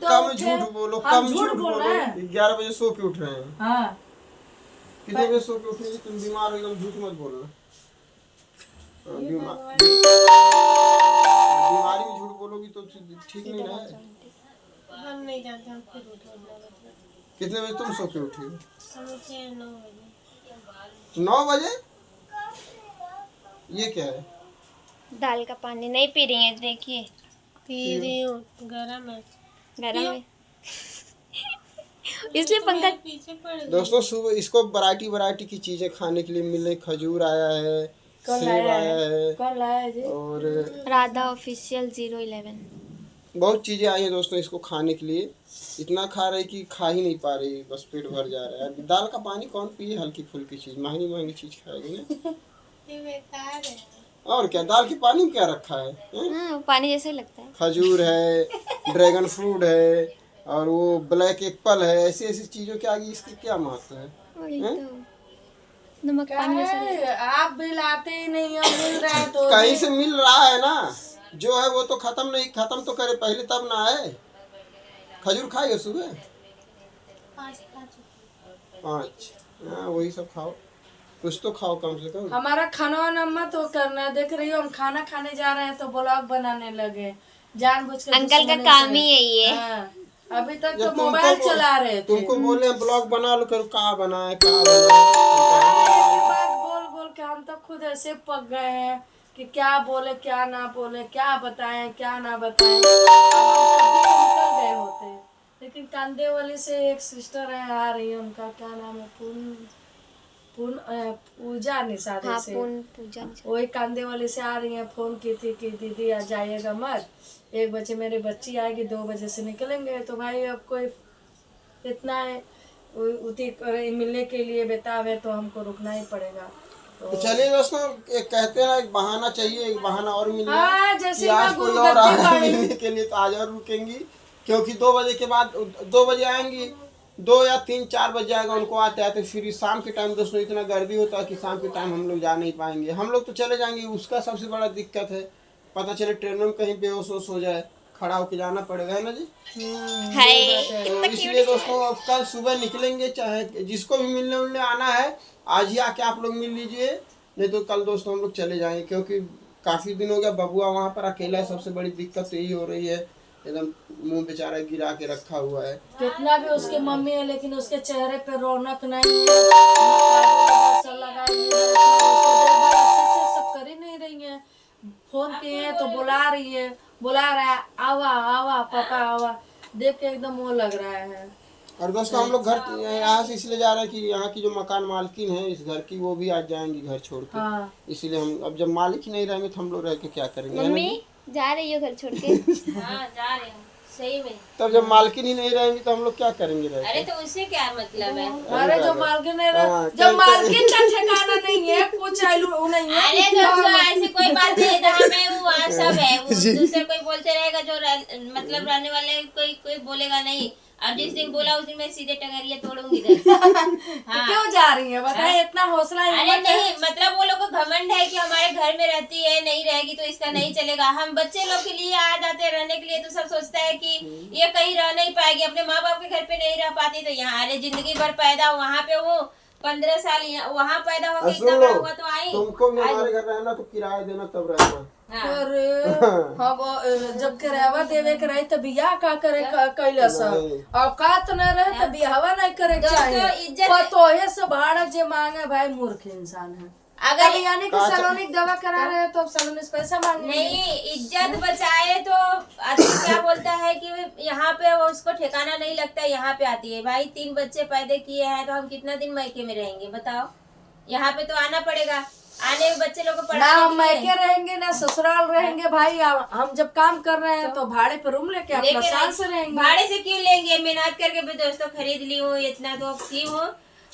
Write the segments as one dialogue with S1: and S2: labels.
S1: कम झूठ बोलो, कम झूठ बोलो। 11 बजे सो के उठ रहे हैं।
S2: हाँ
S1: कितने बजे सो के उठेंगे? तुम बीमार हो, एकदम झूठ मत बोलना। बीमारी में झूठ बोलोगी तो ठीक नहीं ना है।
S3: हम नहीं जानते, हम खुद उठे।
S1: कितने बजे तुम सो के उठी?
S3: हम उठे 9 बजे।
S1: 9 बजे? ये क्या है?
S4: दाल का पानी नहीं पी रही है, देखिए।
S3: पी रही हूँ, गरम है।
S4: गरम है इसलिए पंखा
S3: पीछे पड़ गई।
S1: दोस्तों सुबह इसको वैरायटी की चीजें खाने के लिए मिले। खजूर आया है, सेब आया है,
S2: कौन लाया जी?
S1: और
S4: राधा ऑफिशियल 011
S1: बहुत चीजें आई हैं दोस्तों इसको खाने के लिए। इतना खा रही कि खा ही नहीं पा रही, बस पेट भर जा रहा है। दाल का पानी कौन पिए? हल्की फुल्की चीज, महंगी चीज खाएगी ना।
S3: ये बेकार है।
S1: और क्या, दाल के पानी में क्या रखा है?
S4: पानी जैसे ही लगता है।
S1: खजूर है, ड्रैगन फ्रूट है, और वो ब्लैक एप्पल है। ऐसी ऐसी चीजों के आगे इसकी क्या महत्व है?
S4: वही तो नमक पानी जैसा लगता है।
S2: आप भी लाते ही नहीं हो, मिल रहा है तो
S1: कहीं से मिल रहा है ना, जो है वो तो खत्म तो करे पहले तब ना है। खजूर खाइए सुबह 5। हाँ वही सब खाओ, कुछ तो खाओ कम से कम।
S2: हमारा खाना वाना मत तो करना। देख रही हो हम खाना खाने जा रहे हैं तो ब्लॉग बनाने लगे जानबूझ के।
S4: अंकल का काम ही यही है।
S2: हाँ, अभी तक
S1: जब
S2: तो मोबाइल चला रहे थे।
S1: तुमको बोले ब्लॉग बना लो, करो का बनाए।
S2: बात बोल बोल के हम तो खुद ऐसे पक गए हैं कि क्या बोले क्या ना बोले, क्या बताएं क्या ना बताएं। अब हम कभी निकल गए होते, लेकिन कांदे वाले से एक सिस्टर है आ रही है, उनका क्या नाम है, पूजा निषाद
S4: हाँ,
S2: से।
S4: पूजा
S2: वही कांदे वाले से आ रही है। फोन की थी कि दीदी आ जाइएगा मत, 1 बजे मेरी बच्ची आएगी, 2 बजे से निकलेंगे। तो भाई अब कोई इतना है उती मिलने के लिए बेताब है तो हमको रुकना ही पड़ेगा।
S1: तो चलिए दोस्तों, एक कहते हैं ना, एक बहाना चाहिए, एक बहाना और मिल गया।
S2: हाँ, जैसे
S1: आज कोई और आया मिलने के लिए तो आज और रुकेंगी, क्योंकि 2 बजे के बाद 2 बजे आएंगी, 2 या 3-4 बज जाएगा उनको आते आते। फिर शाम के टाइम दोस्तों इतना गर्मी होता है कि शाम के टाइम हम लोग जा नहीं पाएंगे। हम लोग तो चले जाएंगे, उसका सबसे बड़ा दिक्कत है, पता चले ट्रेन में कहीं बेहोश हो जाए, खड़ा होके जाना पड़ेगा, है ना जी। तो इसलिए दोस्तों अब कल सुबह निकलेंगे, चाहे जिसको भी मिलने उलने आना है आज ही आके आप लोग मिल लीजिए, नहीं तो कल दोस्तों हम लोग चले जाएंगे। क्योंकि काफ़ी दिन हो गया बबुआ वहाँ पर अकेला है। सबसे बड़ी दिक्कत यही हो रही है, एकदम मुंह बेचारा गिरा के रखा हुआ है।
S2: कितना भी उसकी मम्मी है लेकिन उसके चेहरे पे रौनक नहीं है, सब कर ही नहीं रही है। फोन किए हैं तो बुला रही है, बुला रहा है, आवा आवा पापा आवा, देख के एकदम वो लग रहा है।
S1: और दोस्तों हम लोग घर यहाँ से इसलिए जा रहे हैं कि यहाँ की जो मकान मालकिन है इस घर की, वो भी आज जाएंगी घर छोड़ के।
S2: हाँ।
S1: इसीलिए हम अब जब मालिक ही नहीं रहेंगे तो हम लोग रह के क्या करेंगे?
S4: मम्मी जा रही हो घर छोड़ के?
S3: हाँ जा रहे हूँ, सही में।
S1: तब जब मालकिन ही नहीं रहेंगी तो हम लोग क्या करेंगे रह के?
S3: अरे तो उससे क्या मतलब है?
S2: अरे जो मालकिन है,
S1: हाँ,
S2: जब मालकिन का ठिकाना नहीं है, कुछ आलू नहीं है।
S3: अरे दोस्तों ऐसी कोई बात नहीं, जहाँ मैं हूँ वहाँ सब है। वो दूसरे कोई बोलते रहेगा, जो मतलब रहने वाले कोई बोलेगा नहीं। अब जिस दिन बोला उस दिन मैं सीधे टंगरिया तोड़ूंगी इधर।
S2: हाँ। क्यों जा रही है बताए? इतना हौसला है?
S3: अरे नहीं, मतलब वो लोग को घमंड है कि हमारे घर में रहती है, नहीं रहेगी तो इसका नहीं चलेगा। हम बच्चे लोग के लिए आ जाते हैं रहने के लिए, तो सब सोचता है कि ये कहीं रह नहीं पाएगी, अपने माँ बाप के घर पे नहीं रह पाती, तो यहाँ अरे जिंदगी भर पैदा वहाँ पे वो 15 साल वहाँ पैदा हो गई, इतना बड़ा हुआ तो आई।
S1: तुमको भी हमारे घर रहना तो किराया देना तब रहना।
S2: अरे हम जब किराया देवे के रहे तो बियाह का करे कैला सब औकात न रहे तो बियाहवा नहीं करे चाहिए। पतोहे से भाड़ा जे मांगे भाई मूर्ख इंसान है। अगर यानी कि सलोनिक दवा करा रहे हैं तो अब सलोनी से पैसा मांगे
S3: नहीं, इज्जत बचाए तो आदमी क्या बोलता है कि यहाँ पे वो उसको ठिकाना नहीं लगता, यहाँ पे आती है। भाई 3 बच्चे पैदा किए हैं तो हम कितना दिन मायके में रहेंगे बताओ? यहाँ पे तो आना पड़ेगा। आने में बच्चे लोग को
S2: ना हम मायके रहेंगे ना ससुराल रहेंगे भाई। हम जब काम कर रहे हैं तो भाड़े पे रूम लेके अपना साल से रहेंगे।
S3: भाड़े से क्यों लेंगे? मेहनत करके भी दोस्तों खरीद ली हूँ, इतना तो की हूँ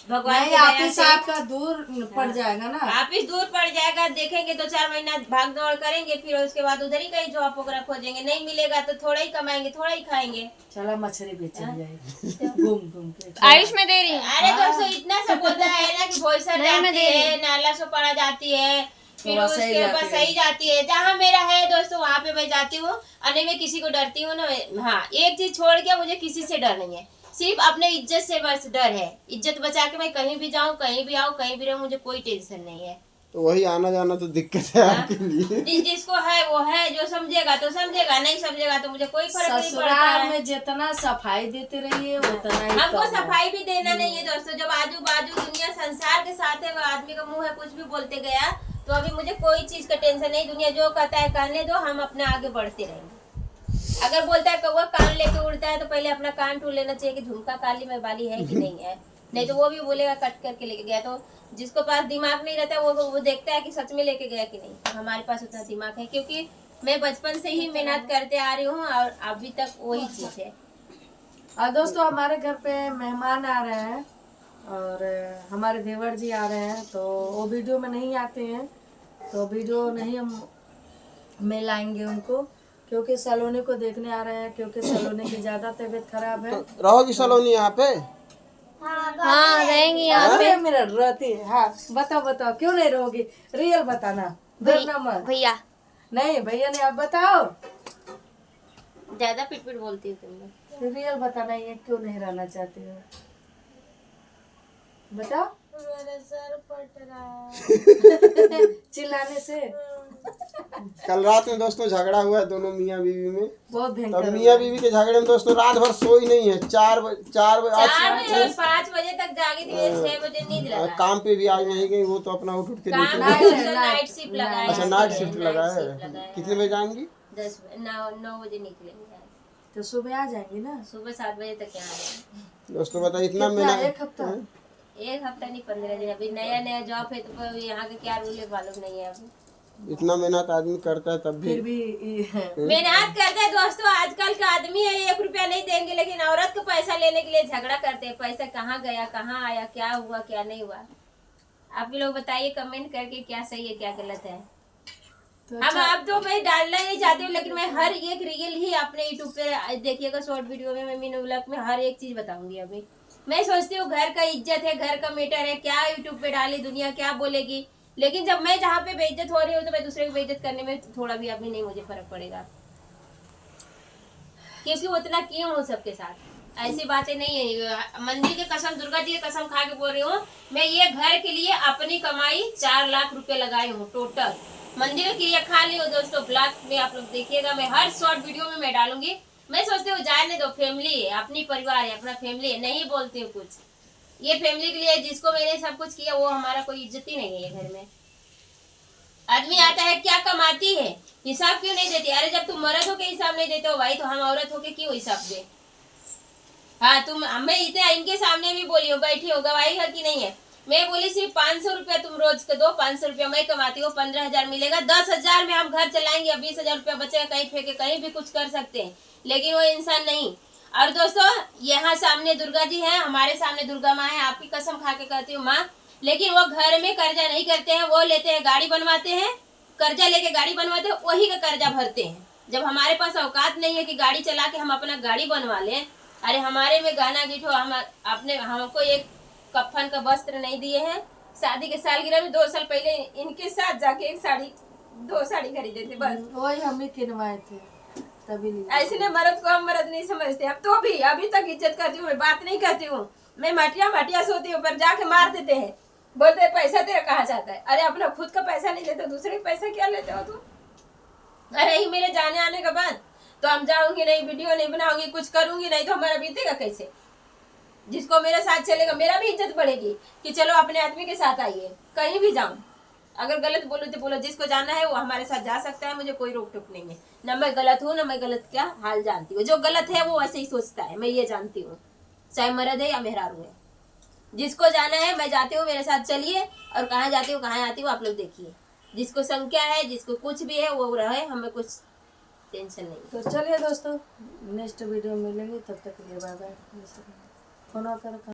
S3: भगवान की दया से।
S2: आपका दूर पड़ जाएगा ना,
S3: ऑफिस दूर पड़ जाएगा, देखेंगे 2-4 महीना भाग दौड़ करेंगे, फिर उसके बाद उधर ही कहीं जॉब वगैरह खोजेंगे। नहीं मिलेगा तो थोड़ा ही कमाएंगे, थोड़ा ही खाएंगे।
S2: चला मछली बेचल जाएगी घूम घूम के।
S4: आयुष में दे रही हूँ।
S3: अरे दोस्तों इतना सब बोलता है ना कि भोईसर जाती है, नाला सो पड़ा जाती है, फिर उसके ऊपर सही जाती है। जहाँ मेरा है दोस्तों वहाँ पे मैं जाती हूँ और नहीं मैं किसी को डरती हूँ ना। हाँ, एक चीज छोड़ के मुझे किसी से डर नहीं है, सिर्फ अपने इज्जत से बस डर है। इज्जत बचा के मैं कहीं भी जाऊँ, कहीं भी आऊँ, कहीं भी रहूँ, मुझे कोई टेंशन नहीं है।
S1: तो वही आना जाना तो दिक्कत है आपके लिए।
S3: जिसको है वो है, जो समझेगा तो समझेगा, नहीं समझेगा तो मुझे कोई फर्क नहीं पड़ता
S2: ससुराल
S3: है।
S2: में जितना सफाई देते रहिए उतना ही
S3: हमको
S2: कम है।
S3: सफाई भी देना नहीं है दोस्तों। जब आजू बाजू दुनिया संसार के साथ है, वो आदमी का मुंह है, कुछ भी बोलते गया तो अभी मुझे कोई चीज का टेंशन नहीं। दुनिया जो कहता है कहने दो, हम अपने आगे बढ़ते रहेंगे। अगर बोलता है कौवा कान लेके उड़ता है तो पहले अपना कान टूट लेना चाहिए कि झुमका काली में वाली है कि नहीं है, नहीं तो वो भी बोलेगा कट करके लेके गया। तो जिसको पास दिमाग नहीं रहता वो देखता है कि सच में लेके गया कि नहीं। तो हमारे पास उतना दिमाग है, क्योंकि मैं बचपन से ही मेहनत करते आ रही हूँ और अभी तक वही चीज है।
S2: और दोस्तों हमारे घर पे मेहमान आ रहे हैं और हमारे देवर जी आ रहे हैं, तो वो वीडियो में नहीं आते हैं, तो वीडियो नहीं हम में लाएंगे उनको, क्योंकि सलोनी को देखने आ रहे हैं, क्योंकि सलोनी की ज्यादा तबीयत खराब है।
S1: तो रहोगी सलोनी यहाँ पे?
S4: हाँ रहेंगी यहाँ पे।
S2: 1 मिनट रहती है। हाँ बताओ बताओ, क्यों नहीं रहोगी? रियल बताना, डरना मत।
S4: भैया
S2: नहीं भैया ने, आप बताओ,
S3: ज्यादा पिट पिट बोलती हो तुम लोग।
S2: रियल बताना, ये क्यों नहीं रहना चाहते हो? बताओ।
S3: मेरा सर फट रहा है।
S2: चिल्लाने से
S1: कल रात में दोस्तों झगड़ा हुआ है दोनों मियाँ बीवी में।
S2: बहुत
S1: तब
S2: भयंकर
S1: मियाँ बीवी के झगड़े में दोस्तों रात भर सोई नहीं है। 4 बजे
S3: 4 बजे 5 बजे तक जागी थी, 6 बजे नींद लगा।
S1: काम पे भी आज नहीं गई वो, तो अपना उठ के
S3: काम
S1: निकली।
S3: पे नाइट शिफ्ट लगा है।
S1: अच्छा नाइट शिफ्ट लगा है। कितने बजे जाएंगी?
S3: 9 बजे निकलेंगे।
S2: तो सुबह आ जाएंगी ना?
S3: सुबह 7 बजे तक यहाँ आएंगे।
S1: दोस्तों बताइए इतना
S2: कितना,
S1: मेहनत।
S2: 1 हफ्ता?
S3: एक हफ्ता नहीं 15 दिन। अभी नया जॉब है तो यहाँ के क्या रूल है मालूम नहीं है अभी।
S1: इतना मेहनत आदमी करता है तब भी।
S2: फिर भी
S3: मेहनत करते हैं दोस्तों। आजकल का आदमी है 1 रुपया नहीं देंगे, लेकिन औरत को पैसा लेने के लिए झगड़ा करते हैं। पैसा कहाँ गया, कहाँ आया, क्या हुआ क्या नहीं हुआ। आप भी लोग बताइए कमेंट करके, क्या सही है क्या गलत है। हम अब तो मैं डालना ही नहीं चाहती हूँ, लेकिन मैं हर एक रियल ही अपने यूट्यूब पे देखिएगा, शॉर्ट वीडियो में, मैं मिनी व्लॉग में हर एक चीज बताऊंगी। अभी मैं सोचती हूँ घर का इज्जत है, घर का मैटर है, क्या यूट्यूब पे डाली दुनिया क्या बोलेगी। लेकिन जब मैं जहाँ पे बेइज्जत हो रही हूँ तो मैं दूसरे को बेइज्जत करने में थोड़ा भी अभी नहीं मुझे फर्क पड़ेगा, क्योंकि उतना क्यों हूँ सबके साथ। ऐसी बातें नहीं है। मंदिर की कसम, दुर्गा जी की कसम खा के बोल रही हूँ, मैं ये घर के लिए अपनी कमाई 4 लाख रुपए लगाई हूँ टोटल। मंदिर के लिए खा ली हूँ दोस्तों। ब्लॉग में आप लोग देखिएगा, मैं हर शॉर्ट वीडियो में मैं डालूंगी। मैं सोचती हूँ जाने दो, फैमिली है, अपनी परिवार है, अपना फैमिली है, नहीं बोलती हूँ कुछ। ये फैमिली के लिए जिसको मैंने सब कुछ किया वो हमारा कोई इज्जत ही नहीं है ये घर में। आदमी आता है क्या कमाती है, हिसाब क्यों नहीं देती? अरे जब तुम मर्द होके हिसाब नहीं देते हो भाई, तो हम औरत होके क्यों हिसाब दे? हाँ तुम, मैं इतने इनके सामने भी बोली हो, बैठी हो, गवाही है कि नहीं है। मैं बोली सिर्फ 500 रुपया तुम रोज के दो, 500 रुपया मैं कमाती हूँ, 15,000 मिलेगा, 10,000 में हम घर चलाएंगे, 20,000 रुपया बचेगा, कहीं फेंके कहीं भी कुछ कर सकते हैं। लेकिन वो इंसान नहीं। और दोस्तों यहाँ सामने दुर्गा जी हैं, हमारे सामने दुर्गा माँ है, आपकी कसम खा के कहती हूँ माँ, लेकिन वो घर में कर्जा नहीं करते हैं। वो लेते हैं गाड़ी बनवाते हैं, कर्जा लेके गाड़ी बनवाते हैं, वही का कर्जा भरते हैं। जब हमारे पास औकात नहीं है कि गाड़ी चला के हम अपना गाड़ी बनवा लें। अरे हमारे में गाना गीठो, हम अपने हमको एक कफन का वस्त्र नहीं दिए हैं। शादी के सालगिरह में 2 साल पहले इनके साथ जाके एक साड़ी 2 साड़ी खरीदे थे बस।
S2: वही हम ही किनवाए थे तभी लिए।
S3: ऐसे ने मर्द को हम मर्द नहीं समझते। अब तो भी अभी तक इज्जत करती हूँ, मैं बात नहीं करती हूँ। मैं मटिया सोती हूँ, पर जाके मार देते हैं, बोलते हैं पैसा तेरा कहाँ जाता है। अरे अपना खुद का पैसा नहीं देते, दूसरे का पैसा क्या लेते हो तुम? अरे ही मेरे जाने आने के बाद तो हम जाऊंगी नहीं, वीडियो नहीं बनाऊंगी, कुछ करूंगी नहीं, तो हमारा बीतेगा कैसे? जिसको मेरे साथ चलेगा मेरा भी इज्जत बढ़ेगी कि चलो अपने आदमी के साथ आइए। कहीं भी जाऊं, अगर गलत बोलो तो बोलो, जिसको जाना है वो हमारे साथ जा सकता है, मुझे कोई रोक टोक नहीं है। ना मैं गलत हूँ, ना मैं गलत क्या हाल जानती हूँ। जो गलत है वो ऐसे ही सोचता है, मैं ये जानती हूँ, चाहे मर्द है या मेहरारू है। जिसको जाना है मैं जाती हूँ, मेरे साथ चलिए। और कहाँ जाती हूँ कहाँ आती हूँ आप लोग देखिए। जिसको संख्या है, जिसको कुछ भी है वो रहे, हमें कुछ टेंशन नहीं।
S2: तो चलिए दोस्तों, नेक्स्ट वीडियो में मिलेंगे, तब तक के लिए बाय बाय। फोन कर